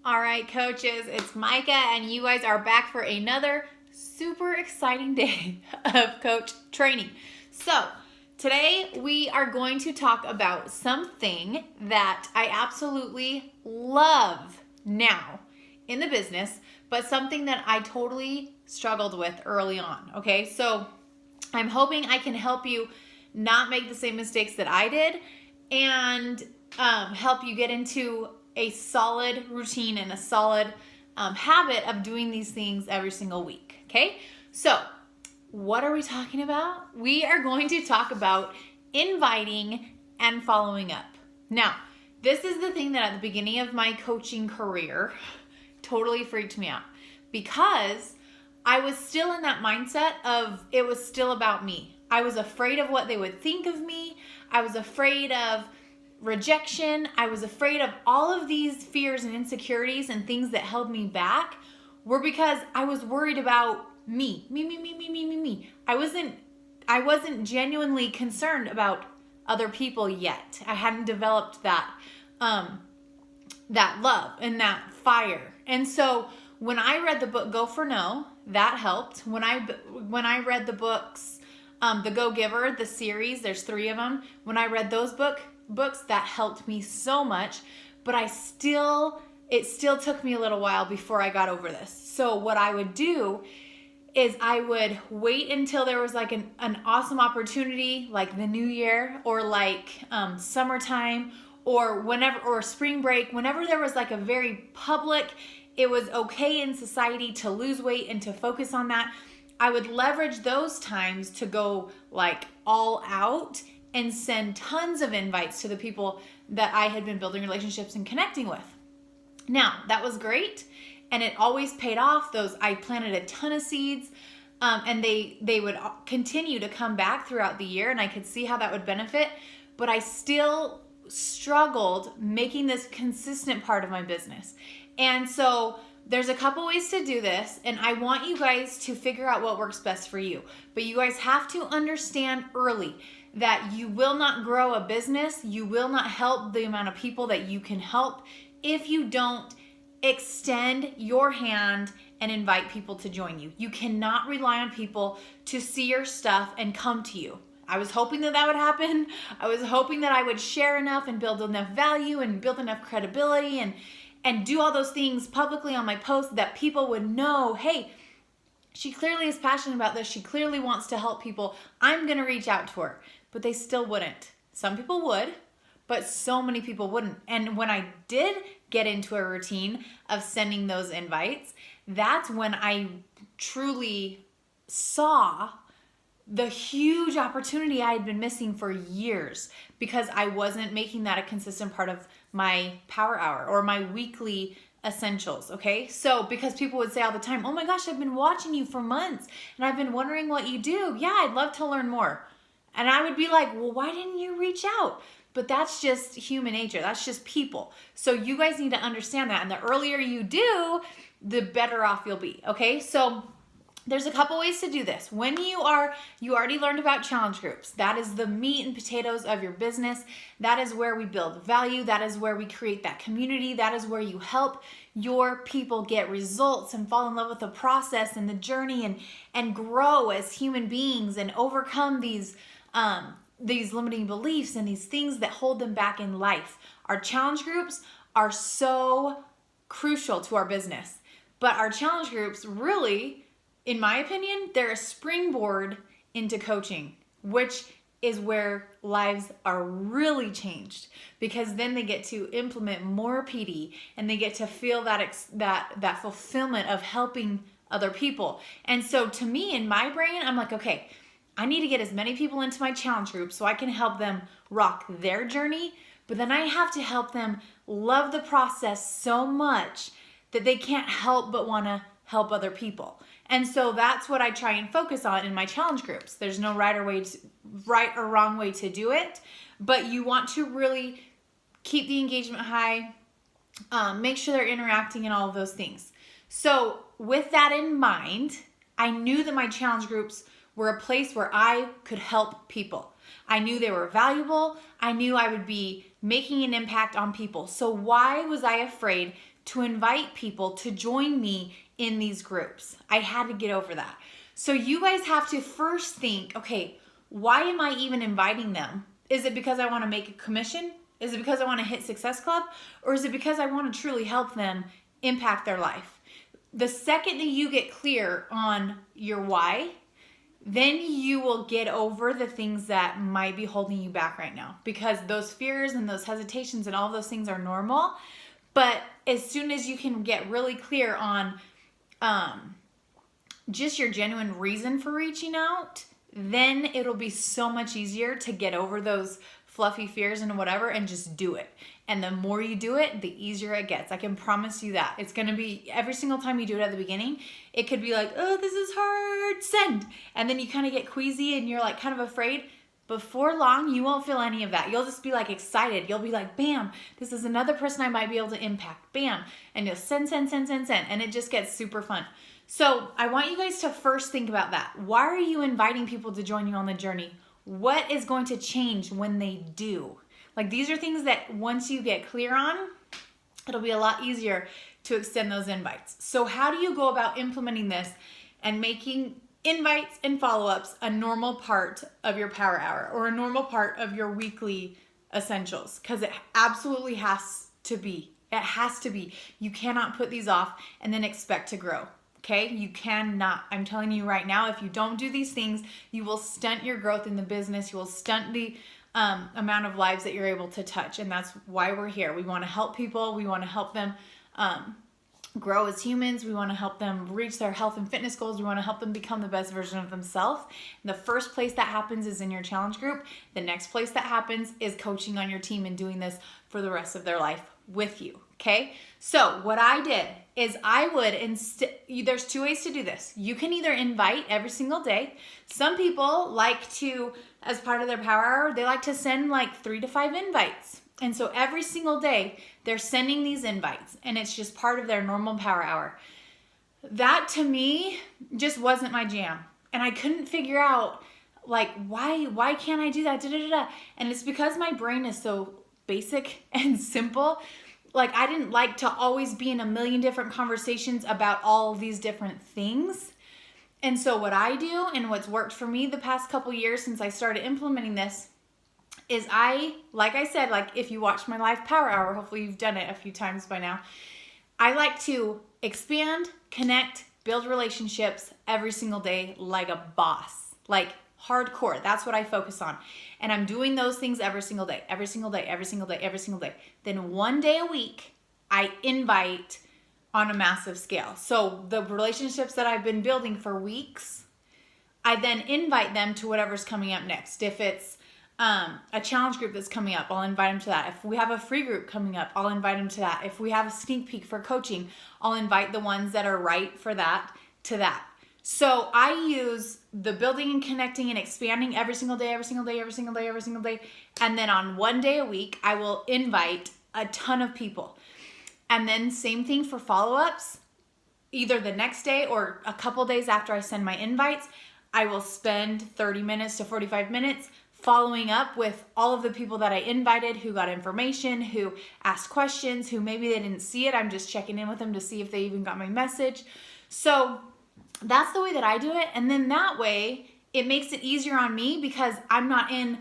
All right, coaches, it's Micah, and you guys are back for another super exciting day of coach training. So, today we are going to talk about something that I absolutely love now in the business, but something that I totally struggled with early on. Okay, so I'm hoping I can help you not make the same mistakes that I did and help you get into a solid routine and a solid habit of doing these things every single week. Okay, so what are we talking about? We are going to talk about inviting and following up. Now, this is the thing that at the beginning of my coaching career totally freaked me out because I was still in that mindset of it was still about me. I was afraid of what they would think of me. I was afraid of rejection. I was afraid of all of these fears and insecurities and things that held me back were because I was worried about me. I wasn't genuinely concerned about other people yet. I hadn't developed that love and that fire. And so when I read the book Go for No, that helped. When I read the books, The Go Giver, the series, there's 3 of them. When I read those books, that helped me so much, but it still took me a little while before I got over this. So what I would do is I would wait until there was like an awesome opportunity, like the new year or like summertime or spring break, whenever there was like a very public, it was okay in society to lose weight and to focus on that. I would leverage those times to go like all out and send tons of invites to the people that I had been building relationships and connecting with. Now, that was great, and it always paid off. I planted a ton of seeds, and they would continue to come back throughout the year, and I could see how that would benefit, but I still struggled making this consistent part of my business. And so there's a couple ways to do this, and I want you guys to figure out what works best for you. But you guys have to understand early that you will not grow a business, you will not help the amount of people that you can help if you don't extend your hand and invite people to join you. You cannot rely on people to see your stuff and come to you. I was hoping that would happen. I was hoping that I would share enough and build enough value and build enough credibility and do all those things publicly on my post that people would know, hey, she clearly is passionate about this. She clearly wants to help people. I'm going to reach out to her. But they still wouldn't. Some people would, but so many people wouldn't. And when I did get into a routine of sending those invites, that's when I truly saw the huge opportunity I had been missing for years because I wasn't making that a consistent part of my power hour or my weekly essentials. Okay, so because people would say all the time, oh my gosh, I've been watching you for months and I've been wondering what you do. Yeah, I'd love to learn more. And I would be like, well, why didn't you reach out? But that's just human nature. That's just people. So you guys need to understand that. And the earlier you do, the better off you'll be. Okay, so there's a couple ways to do this. When you already learned about challenge groups. That is the meat and potatoes of your business. That is where we build value. That is where we create that community. That is where you help your people get results and fall in love with the process and the journey and grow as human beings and overcome these limiting beliefs and these things that hold them back in life. Our challenge groups are so crucial to our business. But our challenge groups really, in my opinion, they're a springboard into coaching, which is where lives are really changed because then they get to implement more PD and they get to feel that fulfillment of helping other people. And so to me, in my brain, I'm like, okay, I need to get as many people into my challenge group so I can help them rock their journey, but then I have to help them love the process so much that they can't help but want to help other people. And so that's what I try and focus on in my challenge groups. There's no right or wrong way to do it, but you want to really keep the engagement high, make sure they're interacting and all of those things. So with that in mind, I knew that my challenge groups were a place where I could help people. I knew they were valuable. I knew I would be making an impact on people. So why was I afraid to invite people to join me in these groups? I had to get over that. So you guys have to first think, okay, why am I even inviting them? Is it because I want to make a commission? Is it because I want to hit Success Club? Or is it because I want to truly help them impact their life? The second that you get clear on your why, then you will get over the things that might be holding you back right now, because those fears and those hesitations and all those things are normal. But as soon as you can get really clear on just your genuine reason for reaching out, then it'll be so much easier to get over those fluffy fears and whatever and just do it. And the more you do it, the easier it gets. I can promise you that. It's going to be, every single time you do it at the beginning, it could be like, oh, this is hard, send. And then you kind of get queasy and you're like kind of afraid. Before long, you won't feel any of that. You'll just be like excited. You'll be like, bam, this is another person I might be able to impact. Bam. And you'll send. And it just gets super fun. So I want you guys to first think about that. Why are you inviting people to join you on the journey? What is going to change when they do? Like, these are things that once you get clear on, it'll be a lot easier to extend those invites. So how do you go about implementing this and making invites and follow-ups a normal part of your power hour or a normal part of your weekly essentials? Because it absolutely has to be. It has to be. You cannot put these off and then expect to grow. Okay, you cannot. I'm telling you right now, if you don't do these things, you will stunt your growth in the business. You will stunt the amount of lives that you're able to touch. And that's why we're here. We want to help people. We want to help them grow as humans. We want to help them reach their health and fitness goals. We want to help them become the best version of themselves. And the first place that happens is in your challenge group. The next place that happens is coaching on your team and doing this for the rest of their life with you. Okay, so what I did is I would there's two ways to do this. You can either invite every single day. Some people like to, as part of their power hour, they like to send like 3 to 5 invites. And so every single day they're sending these invites and it's just part of their normal power hour. That to me just wasn't my jam. And I couldn't figure out like, why can't I do that? And it's because my brain is so basic and simple. Like, I didn't like to always be in a million different conversations about all these different things. And so what I do and what's worked for me the past couple years since I started implementing this is like I said, like if you watch my live power hour, hopefully you've done it a few times by now. I like to expand, connect, build relationships every single day like a boss, like hardcore. That's what I focus on. And I'm doing those things every single day. Then one day a week, I invite on a massive scale. So the relationships that I've been building for weeks, I then invite them to whatever's coming up next. If it's a challenge group that's coming up, I'll invite them to that. If we have a free group coming up, I'll invite them to that. If we have a sneak peek for coaching, I'll invite the ones that are right for that to that. So I use the building and connecting and expanding every single day. And then on one day a week, I will invite a ton of people. And then same thing for follow-ups. Either the next day or a couple days after I send my invites, I will spend 30 minutes to 45 minutes following up with all of the people that I invited, who got information, who asked questions, who maybe they didn't see it. I'm just checking in with them to see if they even got my message. So that's the way that I do it. And then that way it makes it easier on me because I'm not in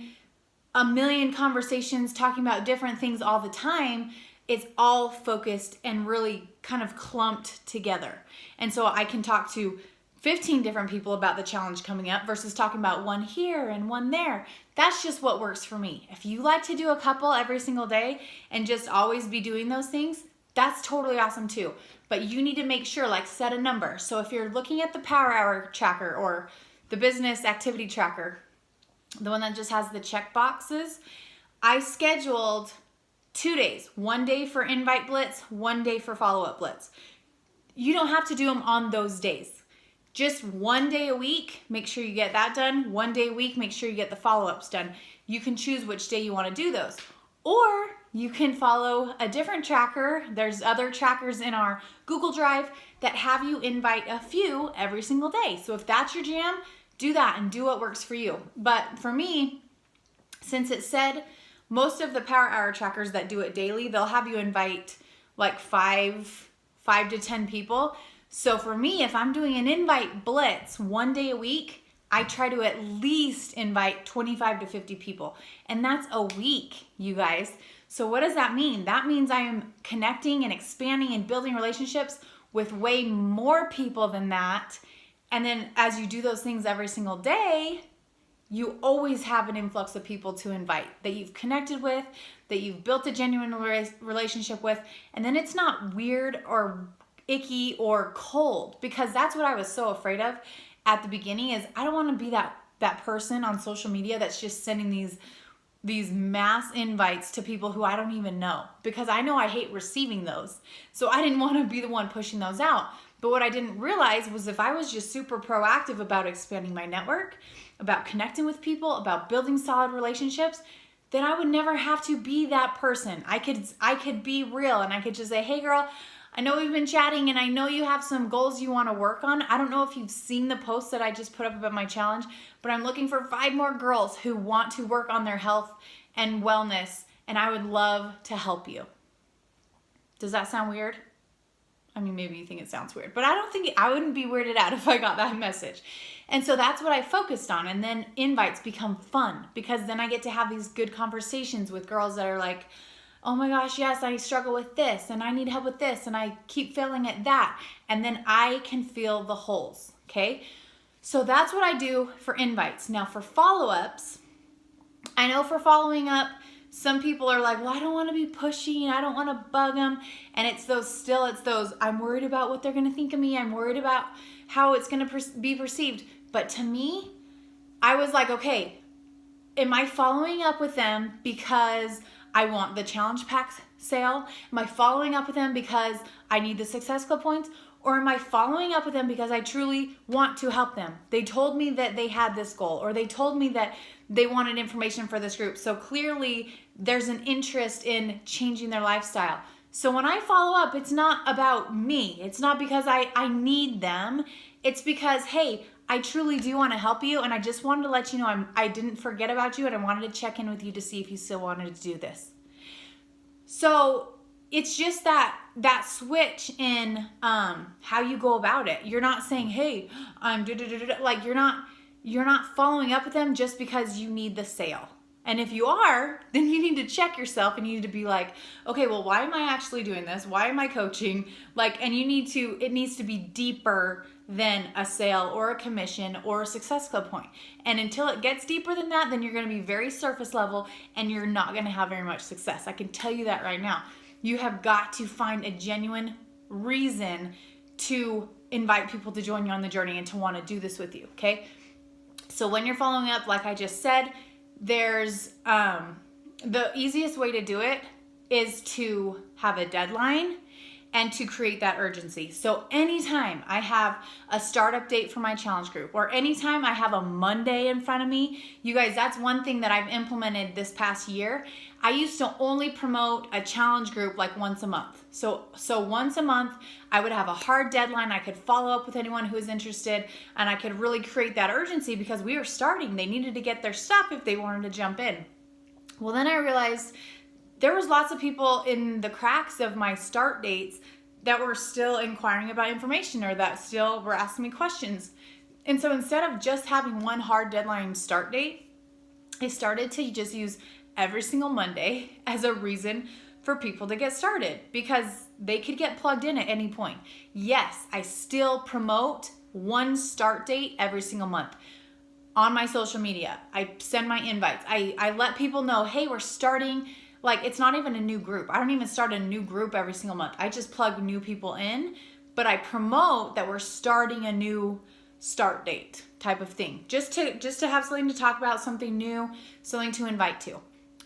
a million conversations talking about different things all the time. It's all focused and really kind of clumped together. And so I can talk to 15 different people about the challenge coming up versus talking about one here and one there. That's just what works for me. If you like to do a couple every single day and just always be doing those things, that's totally awesome too. But you need to make sure, like, set a number. So if you're looking at the power hour tracker or the business activity tracker, the one that just has the check boxes, I scheduled 2 days, 1 day for invite blitz, 1 day for follow-up blitz. You don't have to do them on those days. Just 1 day a week, make sure you get that done. 1 day a week, make sure you get the follow-ups done. You can choose which day you want to do those. Or you can follow a different tracker. There's other trackers in our Google Drive that have you invite a few every single day. So if that's your jam, do that and do what works for you. But for me, since it said most of the Power Hour trackers that do it daily, they'll have you invite like five to 10 people. So for me, if I'm doing an invite blitz 1 day a week, I try to at least invite 25 to 50 people. And that's a week, you guys. So what does that mean? That means I am connecting and expanding and building relationships with way more people than that. And then as you do those things every single day, you always have an influx of people to invite that you've connected with, that you've built a genuine relationship with. And then it's not weird or icky or cold, because that's what I was so afraid of at the beginning. Is I don't want to be that person on social media that's just sending these mass invites to people who I don't even know, because I know I hate receiving those. So I didn't want to be the one pushing those out. But what I didn't realize was if I was just super proactive about expanding my network, about connecting with people, about building solid relationships, then I would never have to be that person. I could be real, and I could just say, hey girl, I know we've been chatting and I know you have some goals you want to work on. I don't know if you've seen the post that I just put up about my challenge, but I'm looking for 5 more girls who want to work on their health and wellness, and I would love to help you. Does that sound weird? I mean, maybe you think it sounds weird, but I wouldn't be weirded out if I got that message. And so that's what I focused on. And then invites become fun, because then I get to have these good conversations with girls that are like, oh my gosh, yes, I struggle with this and I need help with this and I keep failing at that. And then I can fill the holes, okay? So that's what I do for invites. Now for follow-ups, I know for following up, some people are like, well, I don't want to be pushy and I don't want to bug them. And it's those, I'm worried about what they're going to think of me. I'm worried about how it's going to be perceived. But to me, I was like, okay, am I following up with them because I want the challenge pack sale? Am I following up with them because I need the Success Club points? Or am I following up with them because I truly want to help them? They told me that they had this goal, or they told me that they wanted information for this group. So clearly there's an interest in changing their lifestyle. So when I follow up, it's not about me. It's not because I need them. It's because, hey, I truly do want to help you, and I just wanted to let you know I didn't forget about you, and I wanted to check in with you to see if you still wanted to do this. So it's just that switch in how you go about it. You're not saying, hey, I'm like you're not following up with them just because you need the sale. And if you are, then you need to check yourself, and you need to be like, okay, well, why am I actually doing this? Why am I coaching? And it needs to be deeper than a sale or a commission or a Success Club point. And until it gets deeper than that, then you're going to be very surface level and you're not going to have very much success. I can tell you that right now. You have got to find a genuine reason to invite people to join you on the journey and to want to do this with you, okay? So when you're following up, like I just said, there's the easiest way to do it is to have a deadline and to create that urgency. So anytime I have a startup date for my challenge group, or anytime I have a Monday in front of me, you guys, that's one thing that I've implemented this past year. I used to only promote a challenge group like once a month. So once a month, I would have a hard deadline. I could follow up with anyone who was interested, and I could really create that urgency because we were starting. They needed to get their stuff if they wanted to jump in. Well, then I realized there was lots of people in the cracks of my start dates that were still inquiring about information, or that still were asking me questions. And so instead of just having one hard deadline start date, I started to just use every single Monday as a reason for people to get started, because they could get plugged in at any point. Yes, I still promote one start date every single month. On my social media, I send my invites. I let people know, hey, we're starting. Like, it's not even a new group. I don't even start a new group every single month. I just plug new people in, but I promote that we're starting a new start date type of thing. Just to have something to talk about, something new, something to invite to.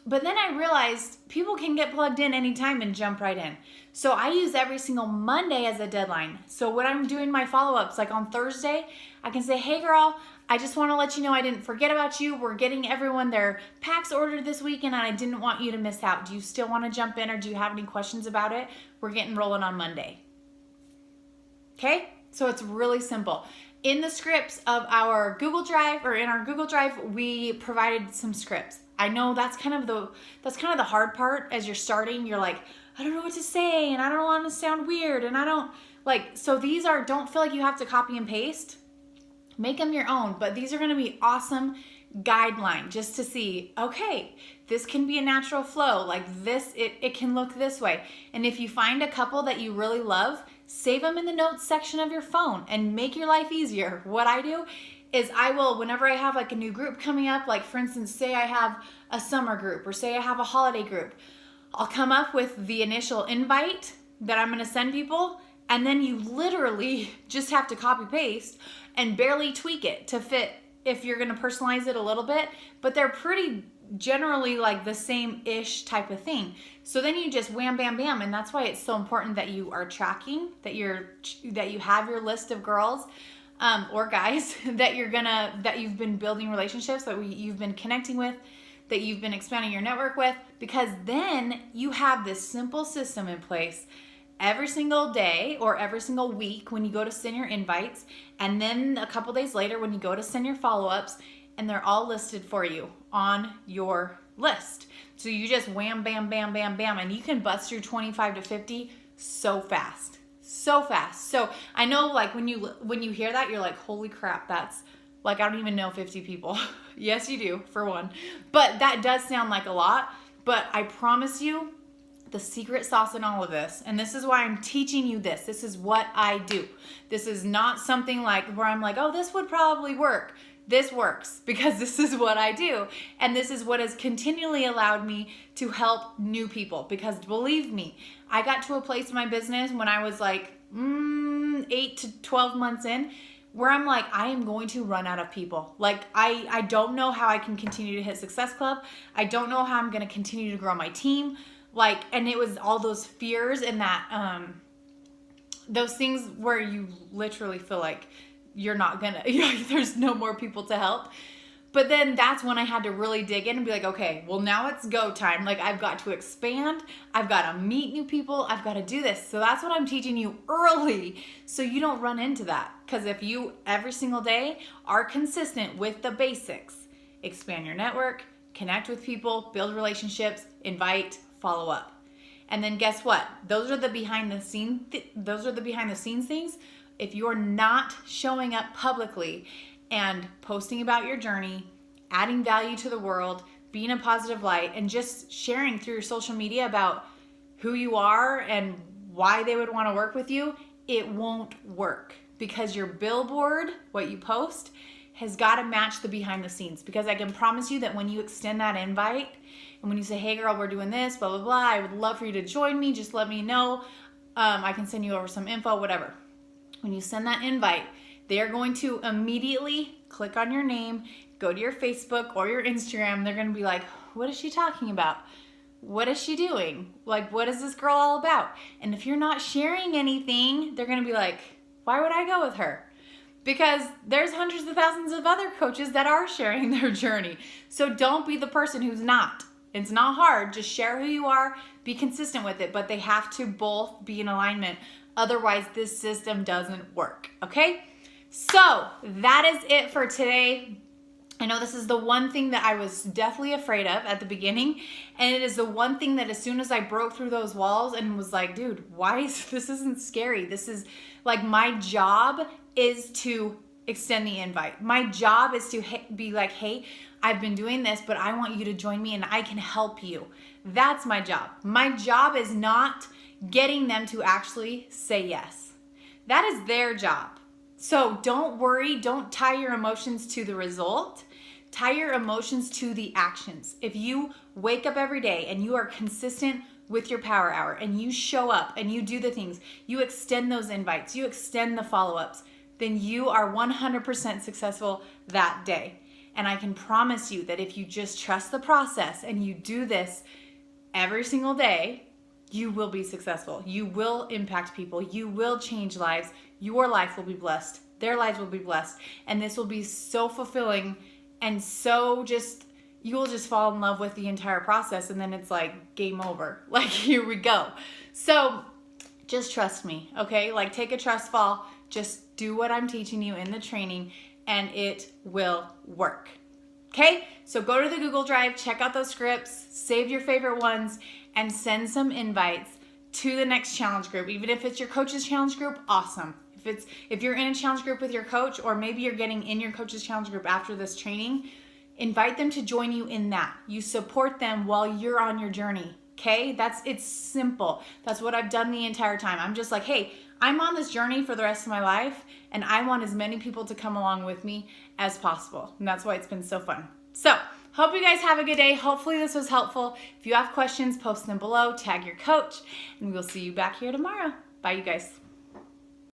But then I realized people can get plugged in anytime and jump right in. So I use every single Monday as a deadline. So when I'm doing my follow-ups, like on Thursday, I can say, hey girl, I just want to let you know I didn't forget about you. We're getting everyone their packs ordered this weekend, and I didn't want you to miss out. Do you still want to jump in, or do you have any questions about it? We're getting rolling on Monday. Okay? So it's really simple. In the scripts of our Google Drive, or in our Google Drive, we provided some scripts. I know that's kind of the hard part as you're starting. You're like, I don't know what to say, and I don't want to sound weird, and I don't like, so don't feel like you have to copy and paste. Make them your own, but these are going to be awesome guideline just to see, okay, this can be a natural flow, like this, it can look this way. And if you find a couple that you really love, save them in the notes section of your phone and make your life easier. What I do is I will, whenever I have like a new group coming up, like for instance, say I have a summer group or say I have a holiday group, I'll come up with the initial invite that I'm going to send people, and then you literally just have to copy paste and barely tweak it to fit if you're going to personalize it a little bit, but they're pretty generally like the same-ish type of thing. So then you just wham, bam, bam, and that's why it's so important that you are tracking, that you have your list of girls or guys that you've been building relationships, that you've been connecting with, that you've been expanding your network with, because then you have this simple system in place every single day or every single week when you go to send your invites, and then a couple days later when you go to send your follow-ups, and they're all listed for you on your list. So you just wham, bam, bam, bam, bam, and you can bust through 25 to 50 so fast. So fast. So I know like when you hear that, you're like, holy crap, that's like, I don't even know 50 people. Yes, you do, for one. But that does sound like a lot, but I promise you, the secret sauce in all of this, and this is why I'm teaching you this. This is what I do. This is not something like where I'm like, oh, this would probably work. This works because this is what I do. And this is what has continually allowed me to help new people. Because believe me, I got to a place in my business when I was like 8 to 12 months in where I'm like, I am going to run out of people. Like, I don't know how I can continue to hit Success Club. I don't know how I'm going to continue to grow my team. Like, and it was all those fears and that, those things where you literally feel like you're not gonna, there's no more people to help. But then that's when I had to really dig in and be like, okay, well now it's go time. Like I've got to expand. I've got to meet new people. I've got to do this. So that's what I'm teaching you early so you don't run into that. Because if you every single day are consistent with the basics, expand your network, connect with people, build relationships, invite, follow up. And then guess what? Those are the behind the scenes things. If you're not showing up publicly and posting about your journey, adding value to the world, being a positive light, and just sharing through your social media about who you are and why they would want to work with you, it won't work. Because your billboard, what you post, has got to match the behind the scenes. Because I can promise you that when you extend that invite, and when you say, hey girl, we're doing this, blah, blah, blah, I would love for you to join me, just let me know. I can send you over some info, whatever. When you send that invite, they are going to immediately click on your name, go to your Facebook or your Instagram. They're going to be like, what is she talking about? What is she doing? Like, what is this girl all about? And if you're not sharing anything, they're going to be like, why would I go with her? Because there's hundreds of thousands of other coaches that are sharing their journey. So don't be the person who's not. It's not hard. Just share who you are, be consistent with it, but they have to both be in alignment. Otherwise, this system doesn't work, okay? So that is it for today. I know this is the one thing that I was deathly afraid of at the beginning, and it is the one thing that as soon as I broke through those walls and was like, dude, this isn't scary. This is like, my job is to extend the invite. My job is to be like, hey, I've been doing this, but I want you to join me and I can help you. That's my job. My job is not getting them to actually say yes. That is their job. So don't worry. Don't tie your emotions to the result. Tie your emotions to the actions. If you wake up every day and you are consistent with your power hour and you show up and you do the things, you extend those invites, you extend the follow-ups, then you are 100% successful that day. And I can promise you that if you just trust the process and you do this every single day, you will be successful. You will impact people. You will change lives. Your life will be blessed. Their lives will be blessed. And this will be so fulfilling and so you will just fall in love with the entire process. And then it's like game over. Like, here we go. So just trust me, okay? Like, take a trust fall. Just do what I'm teaching you in the training and it will work. Okay, so go to the Google Drive, check out those scripts, save your favorite ones, and send some invites to the next challenge group. Even if it's your coach's challenge group, awesome. If you're in a challenge group with your coach, or maybe you're getting in your coach's challenge group after this training, invite them to join you in that. You support them while you're on your journey. Okay, it's simple. That's what I've done the entire time. I'm just like, hey, I'm on this journey for the rest of my life, and I want as many people to come along with me as possible. And that's why it's been so fun. So, hope you guys have a good day. Hopefully this was helpful. If you have questions, post them below, tag your coach, and we'll see you back here tomorrow. Bye, you guys.